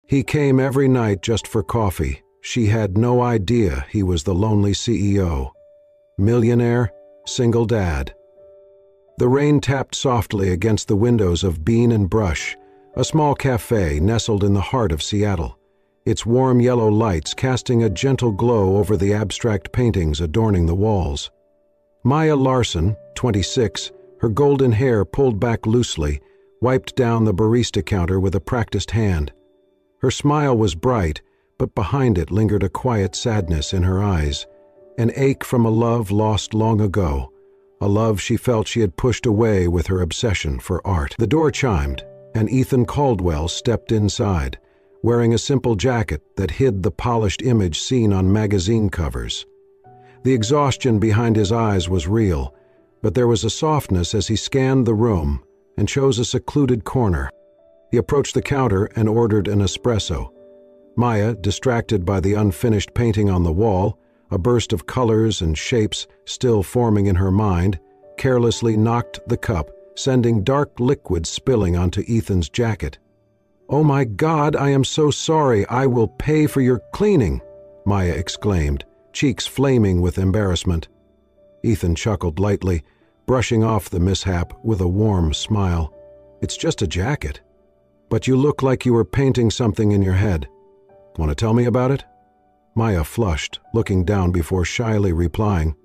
He came every night just for coffee. She had no idea he was the lonely CEO. Millionaire, single dad. The rain tapped softly against the windows of Bean and Brush, a small café nestled in the heart of Seattle, its warm yellow lights casting a gentle glow over the abstract paintings adorning the walls. Maya Larson, 26, her golden hair pulled back loosely, wiped down the barista counter with a practiced hand. Her smile was bright, but behind it lingered a quiet sadness in her eyes, an ache from a love lost long ago, a love she felt she had pushed away with her obsession for art. The door chimed, and Ethan Caldwell stepped inside, wearing a simple jacket that hid the polished image seen on magazine covers. The exhaustion behind his eyes was real, but there was a softness as he scanned the room and chose a secluded corner. He approached the counter and ordered an espresso. Maya, distracted by the unfinished painting on the wall, a burst of colors and shapes still forming in her mind, carelessly knocked the cup, sending dark liquid spilling onto Ethan's jacket. "Oh my God, I am so sorry. I will pay for your cleaning," Maya exclaimed, cheeks flaming with embarrassment. Ethan chuckled lightly, brushing off the mishap with a warm smile. "It's just a jacket. But you look like you were painting something in your head. Want to tell me about it?" Maya flushed, looking down before shyly replying,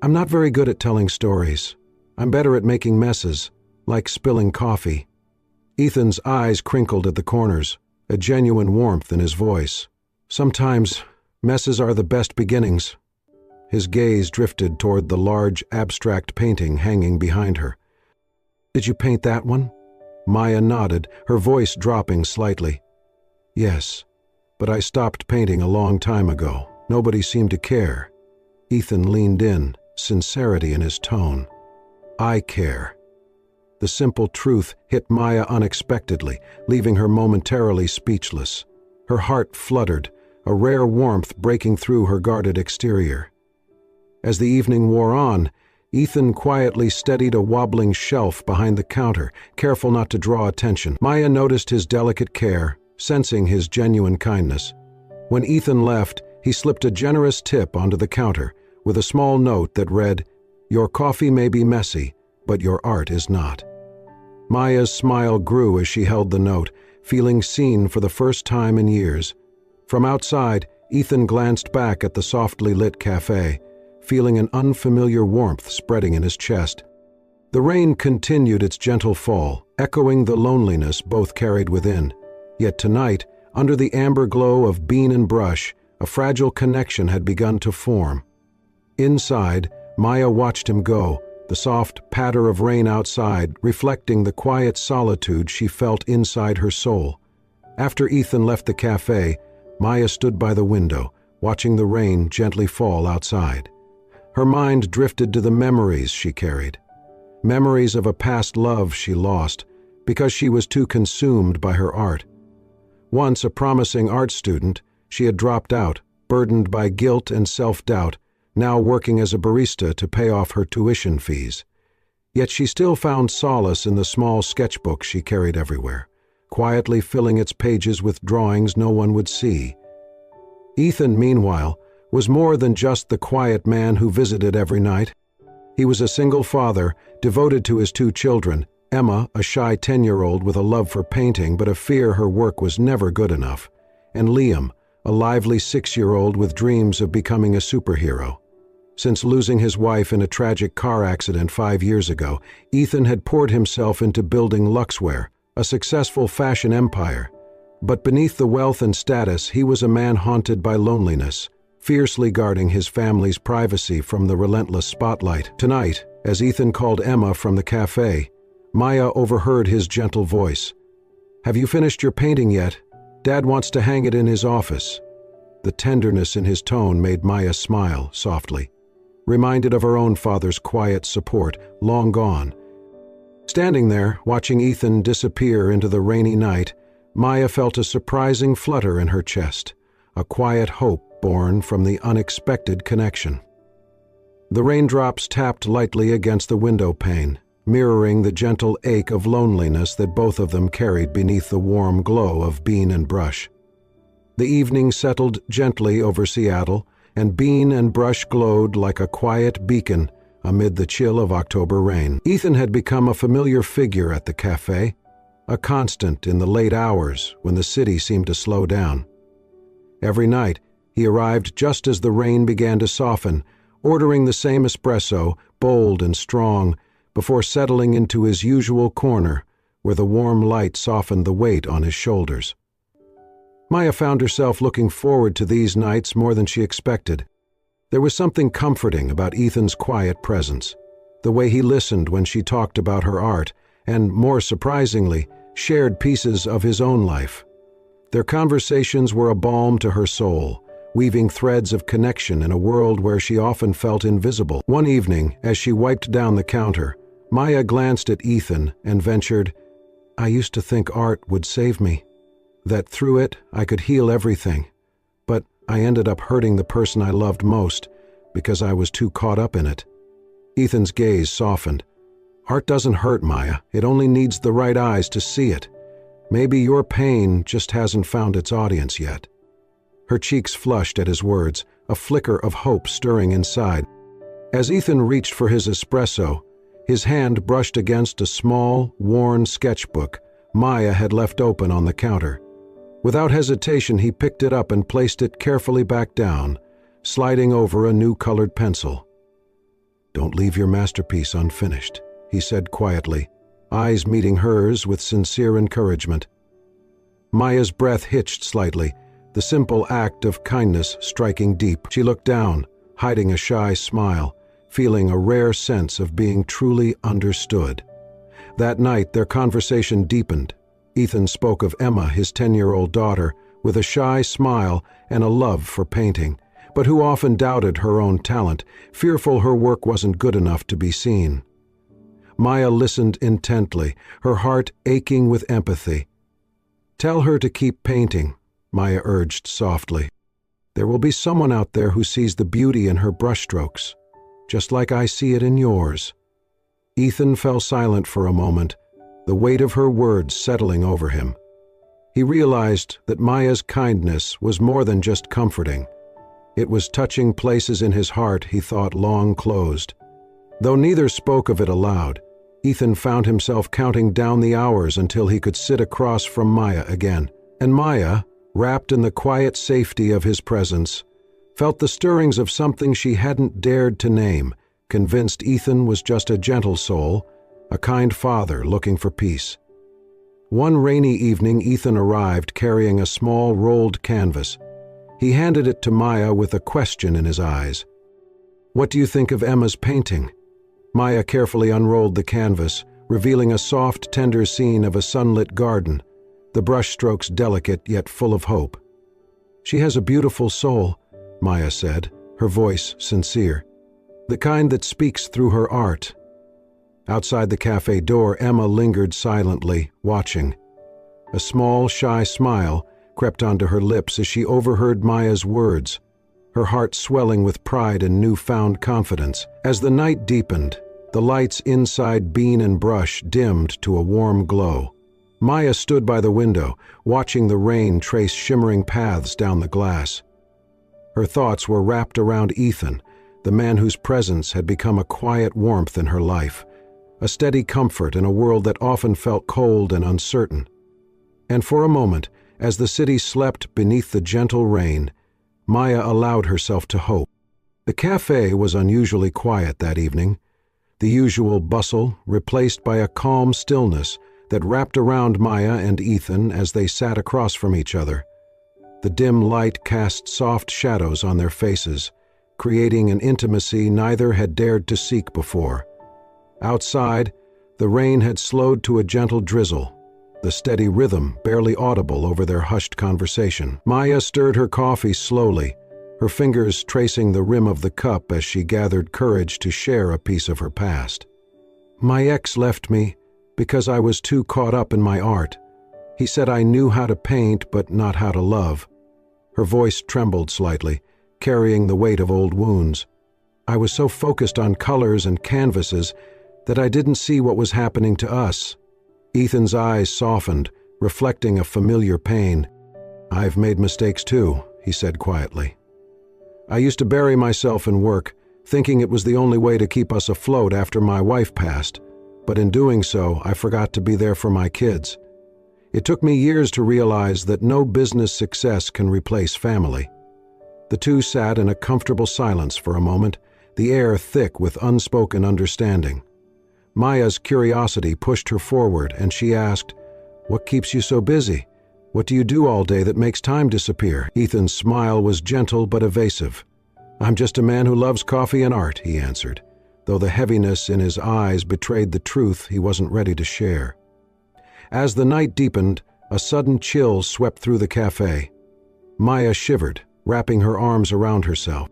"I'm not very good at telling stories. I'm better at making messes, like spilling coffee." Ethan's eyes crinkled at the corners, a genuine warmth in his voice. "Sometimes messes are the best beginnings." His gaze drifted toward the large, abstract painting hanging behind her. "Did you paint that one?" Maya nodded, her voice dropping slightly. "Yes, but I stopped painting a long time ago. Nobody seemed to care." Ethan leaned in, sincerity in his tone. "I care." The simple truth hit Maya unexpectedly, leaving her momentarily speechless. Her heart fluttered, a rare warmth breaking through her guarded exterior. As the evening wore on, Ethan quietly steadied a wobbling shelf behind the counter, careful not to draw attention. Maya noticed his delicate care, sensing his genuine kindness. When Ethan left, he slipped a generous tip onto the counter with a small note that read, "Your coffee may be messy, but your art is not." Maya's smile grew as she held the note, feeling seen for the first time in years. From outside, Ethan glanced back at the softly lit cafe, feeling an unfamiliar warmth spreading in his chest. The rain continued its gentle fall, echoing the loneliness both carried within. Yet tonight, under the amber glow of Bean and Brush, a fragile connection had begun to form. Inside, Maya watched him go, the soft patter of rain outside reflecting the quiet solitude she felt inside her soul. After Ethan left the cafe, Maya stood by the window, watching the rain gently fall outside. Her mind drifted to the memories she carried. Memories of a past love she lost because she was too consumed by her art. Once a promising art student, she had dropped out, burdened by guilt and self-doubt, now working as a barista to pay off her tuition fees. Yet she still found solace in the small sketchbook she carried everywhere, quietly filling its pages with drawings no one would see. Ethan, meanwhile, was more than just the quiet man who visited every night. He was a single father, devoted to his 2 children, Emma, a shy 10-year-old with a love for painting but a fear her work was never good enough, and Liam, a lively 6-year-old with dreams of becoming a superhero. Since losing his wife in a tragic car accident 5 years ago, Ethan had poured himself into building Luxwear, a successful fashion empire. But beneath the wealth and status, he was a man haunted by loneliness, fiercely guarding his family's privacy from the relentless spotlight. Tonight, as Ethan called Emma from the cafe, Maya overheard his gentle voice. "Have you finished your painting yet? Dad wants to hang it in his office." The tenderness in his tone made Maya smile softly, reminded of her own father's quiet support, long gone. Standing there, watching Ethan disappear into the rainy night, Maya felt a surprising flutter in her chest, a quiet hope born from the unexpected connection. The raindrops tapped lightly against the window pane, mirroring the gentle ache of loneliness that both of them carried beneath the warm glow of bean and brush. The evening settled gently over Seattle, and bean and brush glowed like a quiet beacon amid the chill of October rain. Ethan had become a familiar figure at the café, a constant in the late hours when the city seemed to slow down. Every night, he arrived just as the rain began to soften, ordering the same espresso, bold and strong, before settling into his usual corner, where the warm light softened the weight on his shoulders. Maya found herself looking forward to these nights more than she expected. There was something comforting about Ethan's quiet presence, the way he listened when she talked about her art, and, more surprisingly, shared pieces of his own life. Their conversations were a balm to her soul, weaving threads of connection in a world where she often felt invisible. One evening, as she wiped down the counter, Maya glanced at Ethan and ventured, "I used to think art would save me, that through it I could heal everything, but I ended up hurting the person I loved most because I was too caught up in it." Ethan's gaze softened. "Art doesn't hurt, Maya. It only needs the right eyes to see it. Maybe your pain just hasn't found its audience yet." Her cheeks flushed at his words, a flicker of hope stirring inside. As Ethan reached for his espresso, his hand brushed against a small, worn sketchbook Maya had left open on the counter. Without hesitation, he picked it up and placed it carefully back down, sliding over a new colored pencil. "Don't leave your masterpiece unfinished," he said quietly, eyes meeting hers with sincere encouragement. Maya's breath hitched slightly, the simple act of kindness striking deep. She looked down, hiding a shy smile, feeling a rare sense of being truly understood. That night, their conversation deepened. Ethan spoke of Emma, his 10-year-old daughter, with a shy smile and a love for painting, but who often doubted her own talent, fearful her work wasn't good enough to be seen. Maya listened intently, her heart aching with empathy. "Tell her to keep painting," Maya urged softly. "There will be someone out there who sees the beauty in her brushstrokes, just like I see it in yours." Ethan fell silent for a moment, the weight of her words settling over him. He realized that Maya's kindness was more than just comforting. It was touching places in his heart he thought long closed. Though neither spoke of it aloud, Ethan found himself counting down the hours until he could sit across from Maya again. And Maya, wrapped in the quiet safety of his presence, felt the stirrings of something she hadn't dared to name, convinced Ethan was just a gentle soul, a kind father looking for peace. One rainy evening, Ethan arrived carrying a small rolled canvas. He handed it to Maya with a question in his eyes. "What do you think of Emma's painting?" Maya carefully unrolled the canvas, revealing a soft, tender scene of a sunlit garden, the brushstrokes delicate yet full of hope. "She has a beautiful soul," Maya said, her voice sincere. "The kind that speaks through her art." Outside the cafe door, Emma lingered silently, watching. A small, shy smile crept onto her lips as she overheard Maya's words, her heart swelling with pride and newfound confidence. As the night deepened, the lights inside bean and brush dimmed to a warm glow. Maya stood by the window, watching the rain trace shimmering paths down the glass. Her thoughts were wrapped around Ethan, the man whose presence had become a quiet warmth in her life, a steady comfort in a world that often felt cold and uncertain. And for a moment, as the city slept beneath the gentle rain, Maya allowed herself to hope. The cafe was unusually quiet that evening, the usual bustle replaced by a calm stillness that wrapped around Maya and Ethan as they sat across from each other. The dim light cast soft shadows on their faces, creating an intimacy neither had dared to seek before. Outside, the rain had slowed to a gentle drizzle, the steady rhythm barely audible over their hushed conversation. Maya stirred her coffee slowly, her fingers tracing the rim of the cup as she gathered courage to share a piece of her past. "My ex left me because I was too caught up in my art. He said I knew how to paint but not how to love." Her voice trembled slightly, carrying the weight of old wounds. "I was so focused on colors and canvases that I didn't see what was happening to us. Ethan's eyes softened, reflecting a familiar pain. I've made mistakes too, he said quietly. I used to bury myself in work, thinking it was the only way to keep us afloat after my wife passed, but in doing so, I forgot to be there for my kids. It took me years to realize that no business success can replace family. The two sat in a comfortable silence for a moment, the air thick with unspoken understanding. Maya's curiosity pushed her forward, and she asked, "What keeps you so busy? What do you do all day that makes time disappear?" Ethan's smile was gentle but evasive. "I'm just a man who loves coffee and art," he answered, though the heaviness in his eyes betrayed the truth he wasn't ready to share. As the night deepened, a sudden chill swept through the café. Maya shivered, wrapping her arms around herself.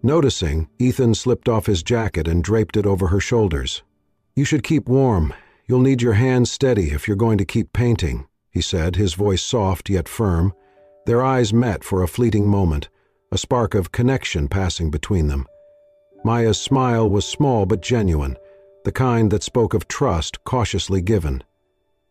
Noticing, Ethan slipped off his jacket and draped it over her shoulders. "You should keep warm. You'll need your hands steady if you're going to keep painting," he said, his voice soft yet firm. Their eyes met for a fleeting moment, a spark of connection passing between them. Maya's smile was small but genuine, the kind that spoke of trust cautiously given.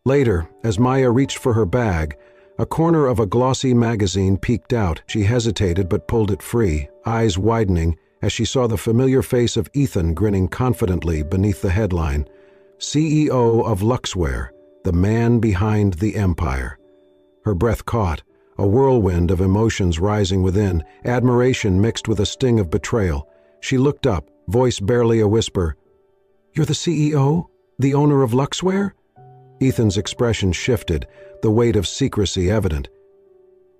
Later, as Maya reached for her bag, a corner of a glossy magazine peeked out. She hesitated but pulled it free, eyes widening as she saw the familiar face of Ethan grinning confidently beneath the headline, "CEO of Luxwear, the man behind the empire." Her breath caught, a whirlwind of emotions rising within, admiration mixed with a sting of betrayal. She looked up, voice barely a whisper. "You're the CEO? The owner of Luxwear?" Ethan's expression shifted, the weight of secrecy evident.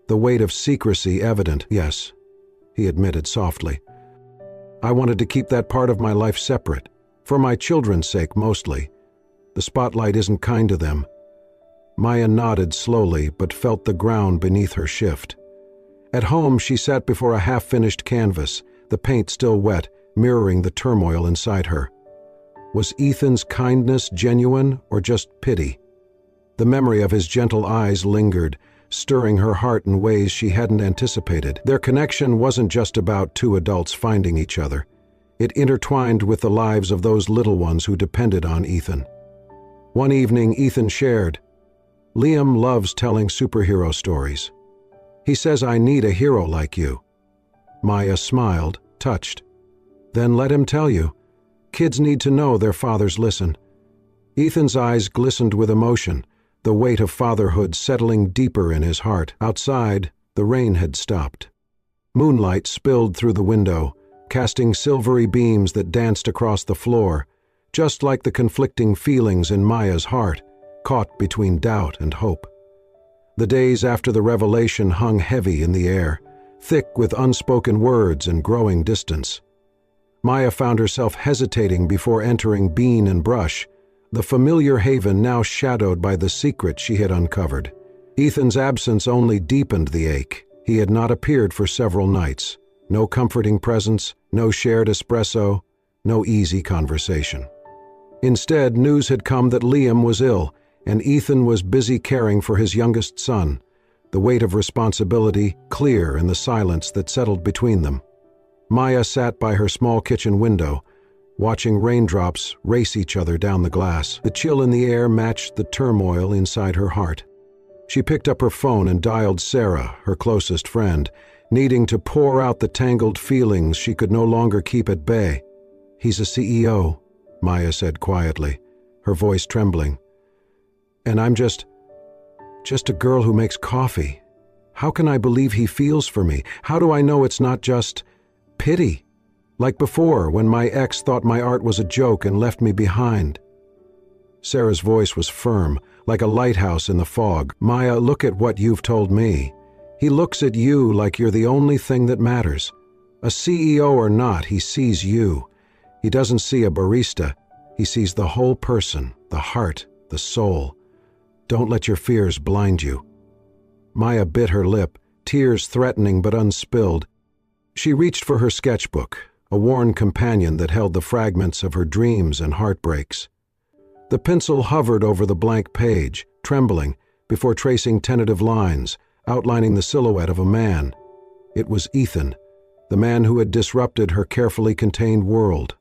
"The weight of secrecy evident, yes," he admitted softly. "I wanted to keep that part of my life separate, for my children's sake mostly. The spotlight isn't kind to them." Maya nodded slowly but felt the ground beneath her shift. At home, she sat before a half-finished canvas, the paint still wet, mirroring the turmoil inside her. Was Ethan's kindness genuine or just pity? The memory of his gentle eyes lingered, stirring her heart in ways she hadn't anticipated. Their connection wasn't just about two adults finding each other. It intertwined with the lives of those little ones who depended on Ethan. One evening, Ethan shared, "Liam loves telling superhero stories. He says I need a hero like you." Maya smiled, touched. "Then let him tell you. Kids need to know their fathers listen." Ethan's eyes glistened with emotion, the weight of fatherhood settling deeper in his heart. Outside, the rain had stopped. Moonlight spilled through the window, casting silvery beams that danced across the floor, just like the conflicting feelings in Maya's heart, caught between doubt and hope. The days after the revelation hung heavy in the air, thick with unspoken words and growing distance. Maya found herself hesitating before entering Bean and Brush, the familiar haven now shadowed by the secret she had uncovered. Ethan's absence only deepened the ache. He had not appeared for several nights. No comforting presence, no shared espresso, no easy conversation. Instead, news had come that Liam was ill, and Ethan was busy caring for his youngest son, the weight of responsibility clear in the silence that settled between them. Maya sat by her small kitchen window, watching raindrops race each other down the glass. The chill in the air matched the turmoil inside her heart. She picked up her phone and dialed Sarah, her closest friend, needing to pour out the tangled feelings she could no longer keep at bay. "He's a CEO," Maya said quietly, her voice trembling. "And I'm just a girl who makes coffee. How can I believe he feels for me? How do I know it's not just pity? Like before, when my ex thought my art was a joke and left me behind." Sarah's voice was firm, like a lighthouse in the fog. "Maya, look at what you've told me. He looks at you like you're the only thing that matters. A CEO or not, he sees you. He doesn't see a barista. He sees the whole person, the heart, the soul. Don't let your fears blind you." Maya bit her lip, tears threatening but unspilled. She reached for her sketchbook, a worn companion that held the fragments of her dreams and heartbreaks. The pencil hovered over the blank page, trembling, before tracing tentative lines, outlining the silhouette of a man. It was Ethan, the man who had disrupted her carefully contained world.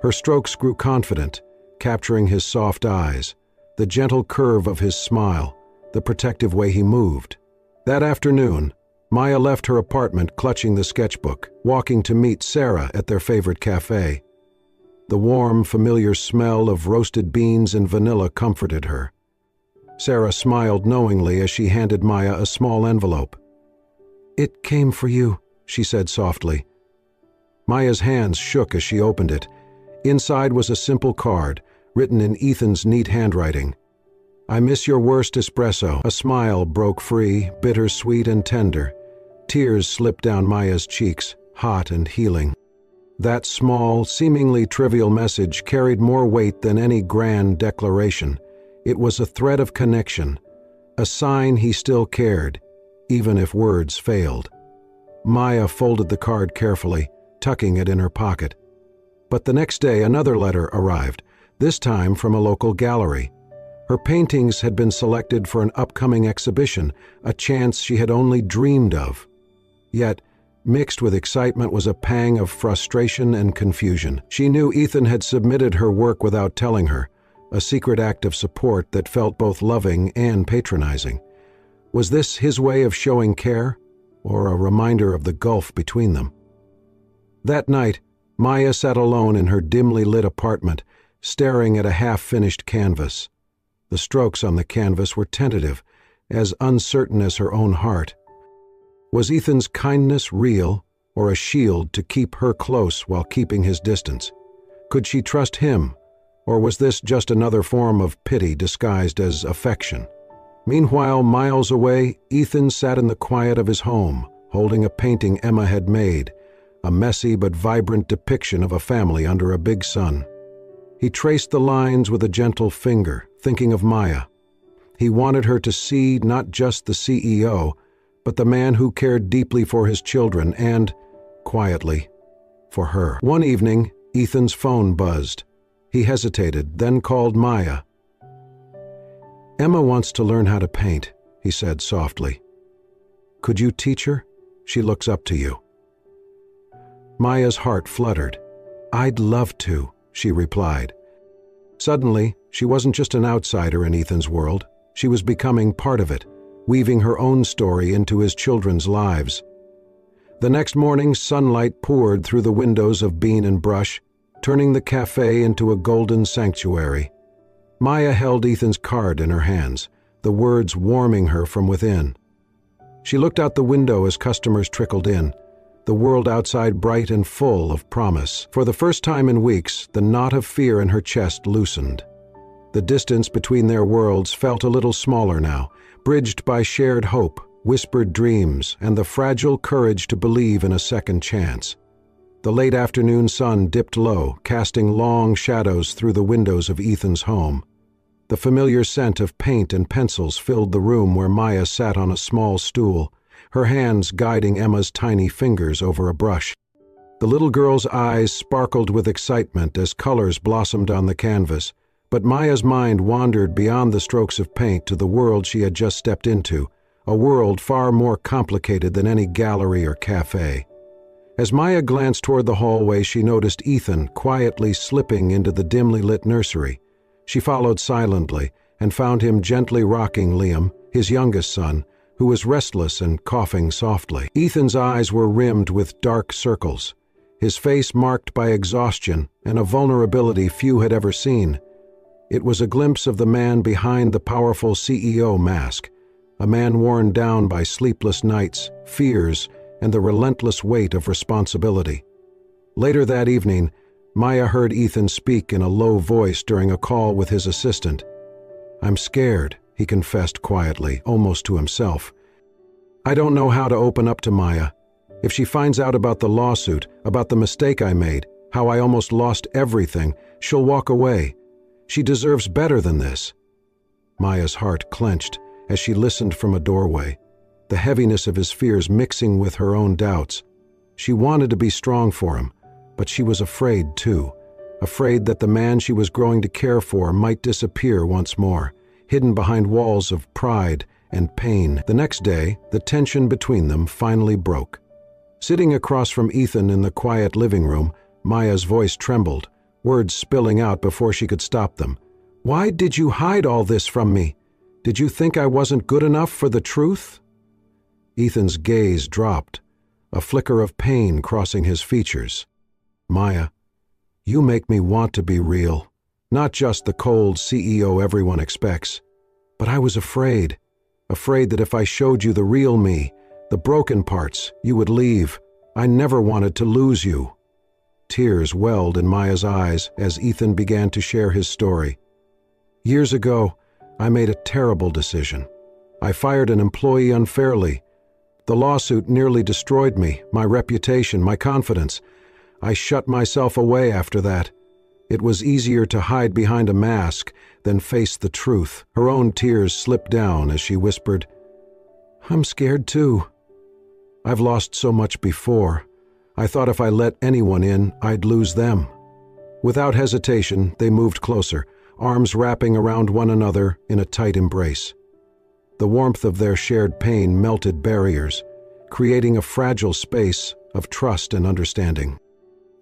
Her strokes grew confident, capturing his soft eyes, the gentle curve of his smile, the protective way he moved. That afternoon, Maya left her apartment clutching the sketchbook, walking to meet Sarah at their favorite café. The warm, familiar smell of roasted beans and vanilla comforted her. Sarah smiled knowingly as she handed Maya a small envelope. "It came for you," she said softly. Maya's hands shook as she opened it. Inside was a simple card, written in Ethan's neat handwriting. "I miss your worst espresso." A smile broke free, bittersweet and tender. Tears slipped down Maya's cheeks, hot and healing. That small, seemingly trivial message carried more weight than any grand declaration. It was a thread of connection, a sign he still cared, even if words failed. Maya folded the card carefully, tucking it in her pocket. But the next day another letter arrived, this time from a local gallery. Her paintings had been selected for an upcoming exhibition, a chance she had only dreamed of. Yet, mixed with excitement was a pang of frustration and confusion. She knew Ethan had submitted her work without telling her, a secret act of support that felt both loving and patronizing. Was this his way of showing care, or a reminder of the gulf between them? That night, Maya sat alone in her dimly lit apartment, staring at a half-finished canvas. The strokes on the canvas were tentative, as uncertain as her own heart. Was Ethan's kindness real, or a shield to keep her close while keeping his distance? Could she trust him, or was this just another form of pity disguised as affection? Meanwhile, miles away, Ethan sat in the quiet of his home, holding a painting Emma had made, a messy but vibrant depiction of a family under a big sun. He traced the lines with a gentle finger, thinking of Maya. He wanted her to see not just the CEO, but the man who cared deeply for his children and, quietly, for her. One evening, Ethan's phone buzzed. He hesitated, then called Maya. "Emma wants to learn how to paint," he said softly. "Could you teach her? She looks up to you." Maya's heart fluttered. "I'd love to," she replied. Suddenly, she wasn't just an outsider in Ethan's world. She was becoming part of it, weaving her own story into his children's lives. The next morning, sunlight poured through the windows of Bean and Brush, turning the cafe into a golden sanctuary. Maya held Ethan's card in her hands, the words warming her from within. She looked out the window as customers trickled in, the world outside bright and full of promise. For the first time in weeks, the knot of fear in her chest loosened. The distance between their worlds felt a little smaller now, bridged by shared hope, whispered dreams, and the fragile courage to believe in a second chance. The late afternoon sun dipped low, casting long shadows through the windows of Ethan's home. The familiar scent of paint and pencils filled the room where Maya sat on a small stool, her hands guiding Emma's tiny fingers over a brush. The little girl's eyes sparkled with excitement as colors blossomed on the canvas, but Maya's mind wandered beyond the strokes of paint to the world she had just stepped into, a world far more complicated than any gallery or cafe. As Maya glanced toward the hallway, she noticed Ethan quietly slipping into the dimly lit nursery. She followed silently and found him gently rocking Liam, his youngest son, who was restless and coughing softly. Ethan's eyes were rimmed with dark circles, his face marked by exhaustion and a vulnerability few had ever seen. It was a glimpse of the man behind the powerful CEO mask, a man worn down by sleepless nights, fears, and the relentless weight of responsibility. Later that evening, Maya heard Ethan speak in a low voice during a call with his assistant. "I'm scared," he confessed quietly, almost to himself. "I don't know how to open up to Maya. If she finds out about the lawsuit, about the mistake I made, how I almost lost everything, she'll walk away. She deserves better than this." Maya's heart clenched as she listened from a doorway, the heaviness of his fears mixing with her own doubts. She wanted to be strong for him, but she was afraid too, afraid that the man she was growing to care for might disappear once more, hidden behind walls of pride and pain. The next day, the tension between them finally broke. Sitting across from Ethan in the quiet living room, Maya's voice trembled, words spilling out before she could stop them. "Why did you hide all this from me? Did you think I wasn't good enough for the truth?" Ethan's gaze dropped, a flicker of pain crossing his features. "Maya, you make me want to be real, not just the cold CEO everyone expects. But I was afraid that if I showed you the real me, the broken parts, you would leave. I never wanted to lose you." Tears welled in Maya's eyes as Ethan began to share his story. "Years ago, I made a terrible decision. I fired an employee unfairly. The lawsuit nearly destroyed me, my reputation, my confidence. I shut myself away after that. It was easier to hide behind a mask than face the truth." Her own tears slipped down as she whispered, "I'm scared too. I've lost so much before. I thought if I let anyone in, I'd lose them." Without hesitation, they moved closer, arms wrapping around one another in a tight embrace. The warmth of their shared pain melted barriers, creating a fragile space of trust and understanding.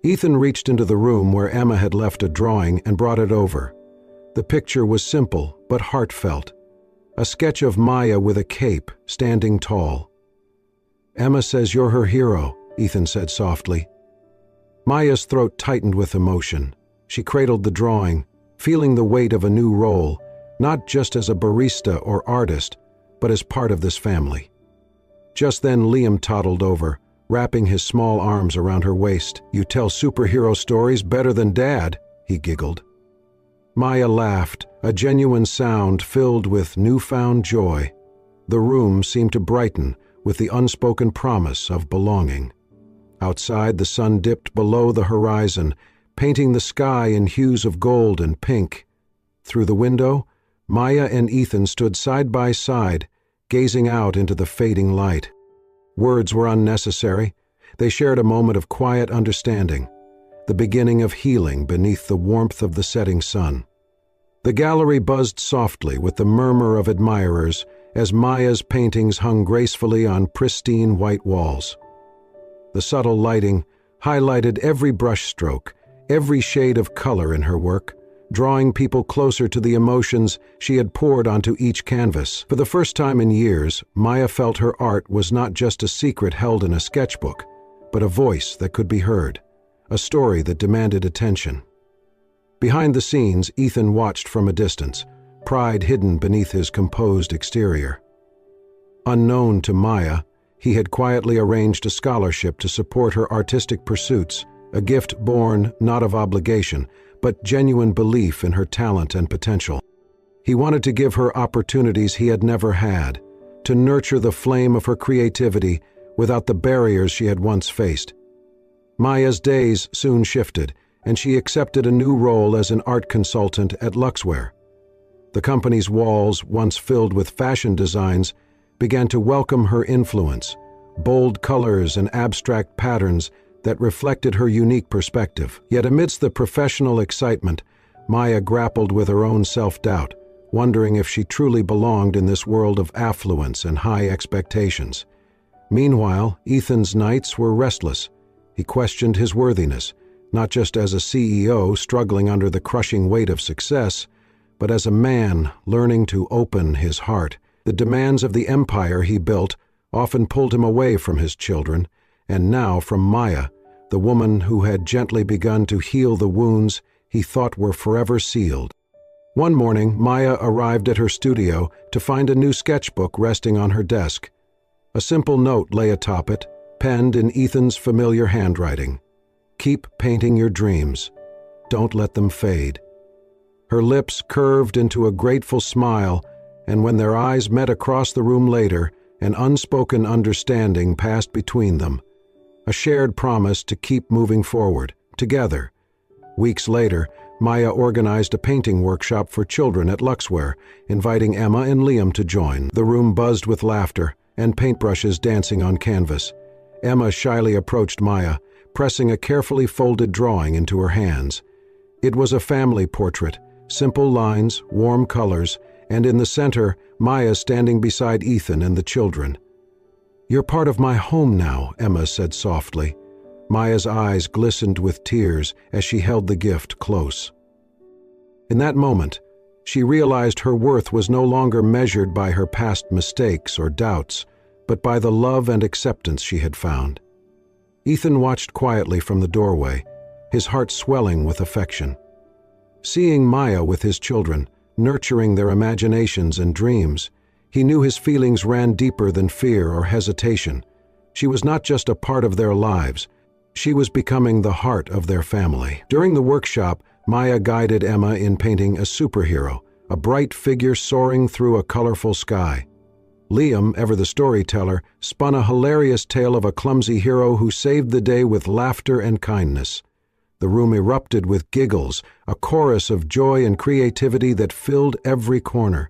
Ethan reached into the room where Emma had left a drawing and brought it over. The picture was simple but heartfelt, a sketch of Maya with a cape, standing tall. "Emma says you're her hero," Ethan said softly. Maya's throat tightened with emotion. She cradled the drawing, feeling the weight of a new role, not just as a barista or artist, but as part of this family. Just then Liam toddled over, wrapping his small arms around her waist. "You tell superhero stories better than Dad," he giggled. Maya laughed, a genuine sound filled with newfound joy. The room seemed to brighten with the unspoken promise of belonging. Outside, the sun dipped below the horizon, painting the sky in hues of gold and pink. Through the window, Maya and Ethan stood side by side, gazing out into the fading light. Words were unnecessary. They shared a moment of quiet understanding, the beginning of healing beneath the warmth of the setting sun. The gallery buzzed softly with the murmur of admirers as Maya's paintings hung gracefully on pristine white walls. The subtle lighting highlighted every brushstroke, every shade of color in her work, drawing people closer to the emotions she had poured onto each canvas. For the first time in years, Maya felt her art was not just a secret held in a sketchbook, but a voice that could be heard, a story that demanded attention. Behind the scenes, Ethan watched from a distance, pride hidden beneath his composed exterior. Unknown to Maya, he had quietly arranged a scholarship to support her artistic pursuits, a gift born not of obligation, but genuine belief in her talent and potential. He wanted to give her opportunities he had never had, to nurture the flame of her creativity without the barriers she had once faced. Maya's days soon shifted, and she accepted a new role as an art consultant at Luxwear. The company's walls, once filled with fashion designs, began to welcome her influence, bold colors and abstract patterns that reflected her unique perspective. Yet amidst the professional excitement, Maya grappled with her own self-doubt, wondering if she truly belonged in this world of affluence and high expectations. Meanwhile, Ethan's nights were restless. He questioned his worthiness, not just as a CEO struggling under the crushing weight of success, but as a man learning to open his heart. The demands of the empire he built often pulled him away from his children, and now from Maya, the woman who had gently begun to heal the wounds he thought were forever sealed. One morning, Maya arrived at her studio to find a new sketchbook resting on her desk. A simple note lay atop it, penned in Ethan's familiar handwriting. "Keep painting your dreams. Don't let them fade." Her lips curved into a grateful smile, and when their eyes met across the room later, an unspoken understanding passed between them, a shared promise to keep moving forward, together. Weeks later, Maya organized a painting workshop for children at Luxwear, inviting Emma and Liam to join. The room buzzed with laughter and paintbrushes dancing on canvas. Emma shyly approached Maya, pressing a carefully folded drawing into her hands. It was a family portrait, simple lines, warm colors, and in the center, Maya standing beside Ethan and the children. "You're part of my home now," Emma said softly. Maya's eyes glistened with tears as she held the gift close. In that moment, she realized her worth was no longer measured by her past mistakes or doubts, but by the love and acceptance she had found. Ethan watched quietly from the doorway, his heart swelling with affection. Seeing Maya with his children, nurturing their imaginations and dreams, he knew his feelings ran deeper than fear or hesitation. She was not just a part of their lives, she was becoming the heart of their family. During the workshop, Maya guided Emma in painting a superhero, a bright figure soaring through a colorful sky. Liam, ever the storyteller, spun a hilarious tale of a clumsy hero who saved the day with laughter and kindness. The room erupted with giggles, a chorus of joy and creativity that filled every corner.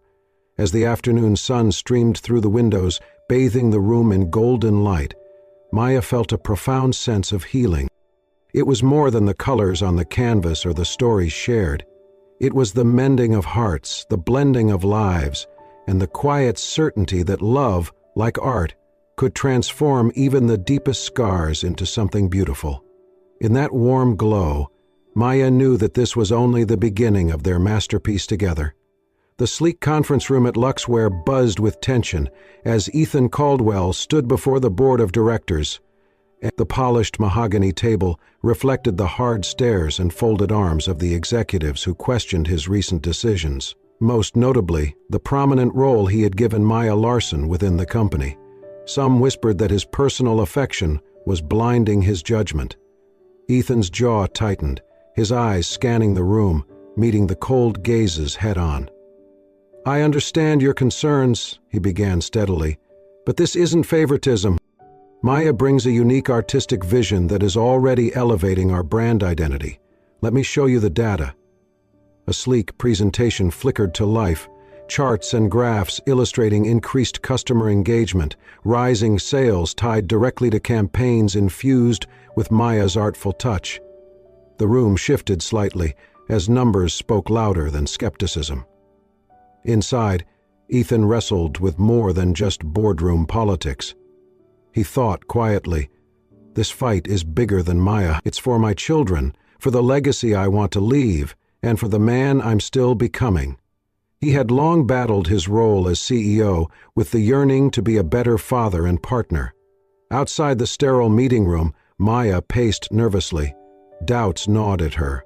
As the afternoon sun streamed through the windows, bathing the room in golden light, Maya felt a profound sense of healing. It was more than the colors on the canvas or the stories shared. It was the mending of hearts, the blending of lives, and the quiet certainty that love, like art, could transform even the deepest scars into something beautiful. In that warm glow, Maya knew that this was only the beginning of their masterpiece together. The sleek conference room at Luxware buzzed with tension as Ethan Caldwell stood before the board of directors. The polished mahogany table reflected the hard stares and folded arms of the executives who questioned his recent decisions, most notably the prominent role he had given Maya Larson within the company. Some whispered that his personal affection was blinding his judgment. Ethan's jaw tightened, his eyes scanning the room, meeting the cold gazes head-on. "I understand your concerns," he began steadily, "but this isn't favoritism. Maya brings a unique artistic vision that is already elevating our brand identity. Let me show you the data." A sleek presentation flickered to life, charts and graphs illustrating increased customer engagement, rising sales tied directly to campaigns infused with Maya's artful touch. The room shifted slightly as numbers spoke louder than skepticism. Inside, Ethan wrestled with more than just boardroom politics. He thought quietly, "This fight is bigger than Maya. It's for my children, for the legacy I want to leave, and for the man I'm still becoming." He had long battled his role as CEO with the yearning to be a better father and partner. Outside the sterile meeting room, Maya paced nervously. Doubts gnawed at her.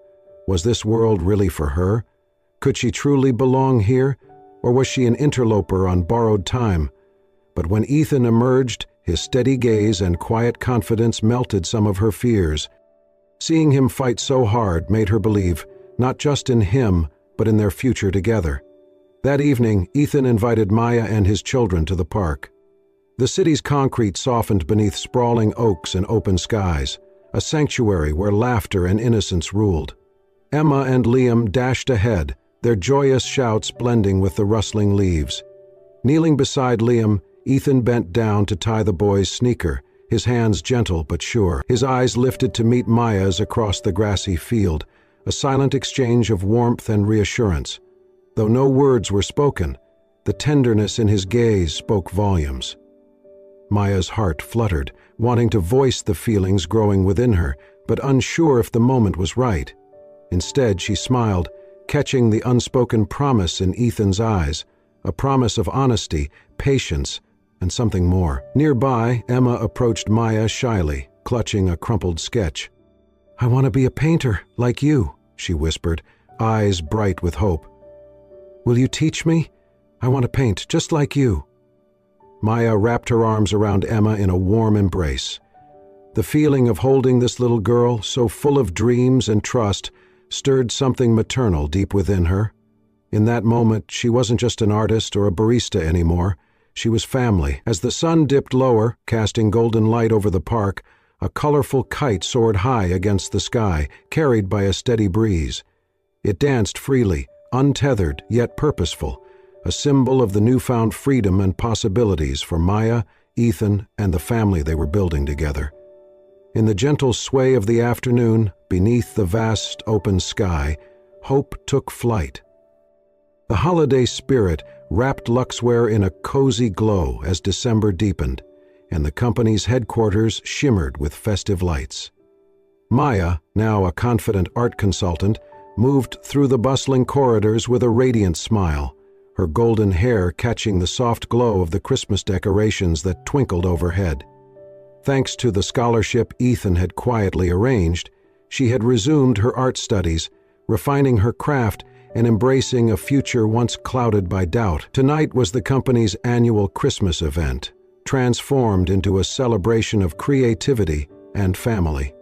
Was this world really for her? Could she truly belong here, or was she an interloper on borrowed time? But when Ethan emerged, his steady gaze and quiet confidence melted some of her fears. Seeing him fight so hard made her believe, not just in him, but in their future together. That evening, Ethan invited Maya and his children to the park. The city's concrete softened beneath sprawling oaks and open skies, a sanctuary where laughter and innocence ruled. Emma and Liam dashed ahead, their joyous shouts blending with the rustling leaves. Kneeling beside Liam, Ethan bent down to tie the boy's sneaker, his hands gentle but sure. His eyes lifted to meet Maya's across the grassy field, a silent exchange of warmth and reassurance. Though no words were spoken, the tenderness in his gaze spoke volumes. Maya's heart fluttered, wanting to voice the feelings growing within her, but unsure if the moment was right. Instead, she smiled, catching the unspoken promise in Ethan's eyes, a promise of honesty, patience, and something more. Nearby, Emma approached Maya shyly, clutching a crumpled sketch. "I want to be a painter, like you," she whispered, eyes bright with hope. "Will you teach me? I want to paint just like you." Maya wrapped her arms around Emma in a warm embrace. The feeling of holding this little girl, so full of dreams and trust, stirred something maternal deep within her. In that moment, she wasn't just an artist or a barista anymore. She was family. As the sun dipped lower, casting golden light over the park, a colorful kite soared high against the sky, carried by a steady breeze. It danced freely, untethered yet purposeful, a symbol of the newfound freedom and possibilities for Maya, Ethan, and the family they were building together. In the gentle sway of the afternoon, beneath the vast open sky, hope took flight. The holiday spirit wrapped Luxware in a cozy glow as December deepened, and the company's headquarters shimmered with festive lights. Maya, now a confident art consultant, moved through the bustling corridors with a radiant smile, her golden hair catching the soft glow of the Christmas decorations that twinkled overhead. Thanks to the scholarship Ethan had quietly arranged, she had resumed her art studies, refining her craft and embracing a future once clouded by doubt. Tonight was the company's annual Christmas event, transformed into a celebration of creativity and family.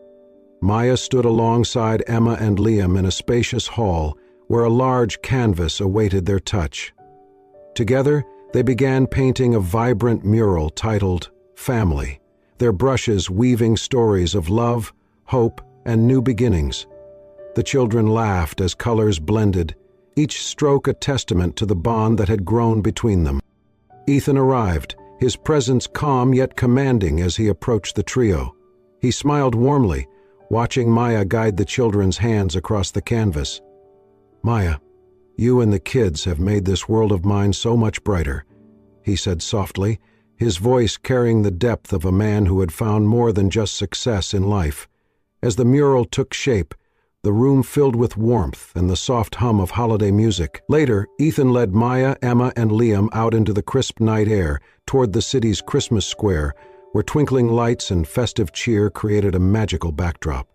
Maya stood alongside Emma and Liam in a spacious hall where a large canvas awaited their touch. Together, they began painting a vibrant mural titled Family, their brushes weaving stories of love, hope, and new beginnings. The children laughed as colors blended, each stroke a testament to the bond that had grown between them. Ethan arrived, his presence calm yet commanding as he approached the trio. He smiled warmly, watching Maya guide the children's hands across the canvas. "Maya, you and the kids have made this world of mine so much brighter," he said softly, his voice carrying the depth of a man who had found more than just success in life. As the mural took shape, the room filled with warmth and the soft hum of holiday music. Later, Ethan led Maya, Emma, and Liam out into the crisp night air toward the city's Christmas square, where twinkling lights and festive cheer created a magical backdrop.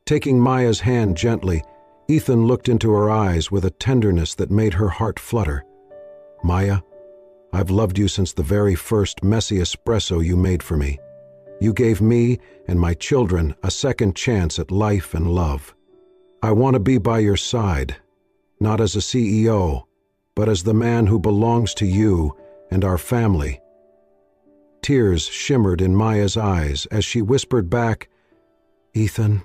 Taking Maya's hand gently, Ethan looked into her eyes with a tenderness that made her heart flutter. "Maya, I've loved you since the very first messy espresso you made for me. You gave me and my children a second chance at life and love. I want to be by your side, not as a CEO, but as the man who belongs to you and our family." Tears shimmered in Maya's eyes as she whispered back, "Ethan,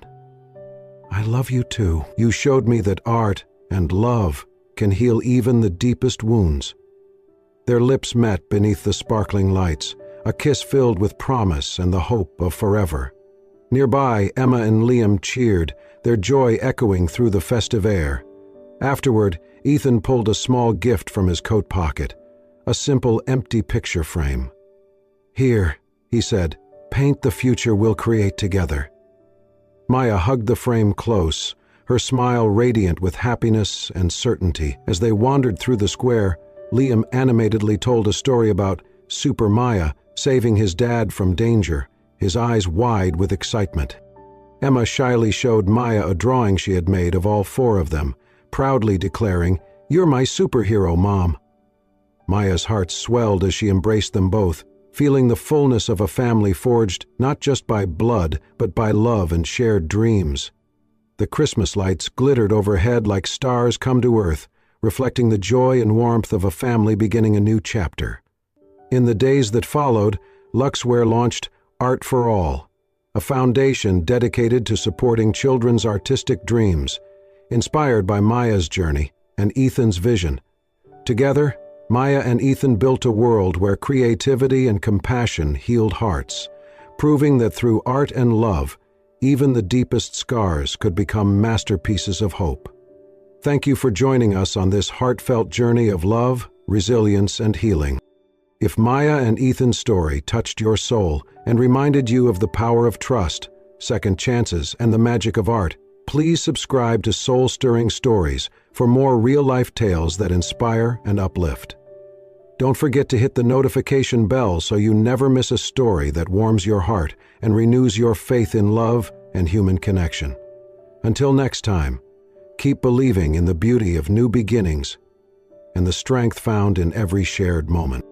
I love you too. You showed me that art and love can heal even the deepest wounds." Their lips met beneath the sparkling lights, a kiss filled with promise and the hope of forever. Nearby, Emma and Liam cheered, their joy echoing through the festive air. Afterward, Ethan pulled a small gift from his coat pocket, a simple empty picture frame. "Here," he said, "paint the future we'll create together." Maya hugged the frame close, her smile radiant with happiness and certainty. As they wandered through the square, Liam animatedly told a story about Super Maya saving his dad from danger, his eyes wide with excitement. Emma shyly showed Maya a drawing she had made of all four of them, proudly declaring, "You're my superhero, Mom." Maya's heart swelled as she embraced them both, feeling the fullness of a family forged not just by blood, but by love and shared dreams. The Christmas lights glittered overhead like stars come to earth, reflecting the joy and warmth of a family beginning a new chapter. In the days that followed, Luxware launched Art for All, a foundation dedicated to supporting children's artistic dreams, inspired by Maya's journey and Ethan's vision. Together, Maya and Ethan built a world where creativity and compassion healed hearts, proving that through art and love, even the deepest scars could become masterpieces of hope. Thank you for joining us on this heartfelt journey of love, resilience, and healing. If Maya and Ethan's story touched your soul and reminded you of the power of trust, second chances, and the magic of art, please subscribe to Soul-Stirring Stories for more real-life tales that inspire and uplift. Don't forget to hit the notification bell so you never miss a story that warms your heart and renews your faith in love and human connection. Until next time, keep believing in the beauty of new beginnings and the strength found in every shared moment.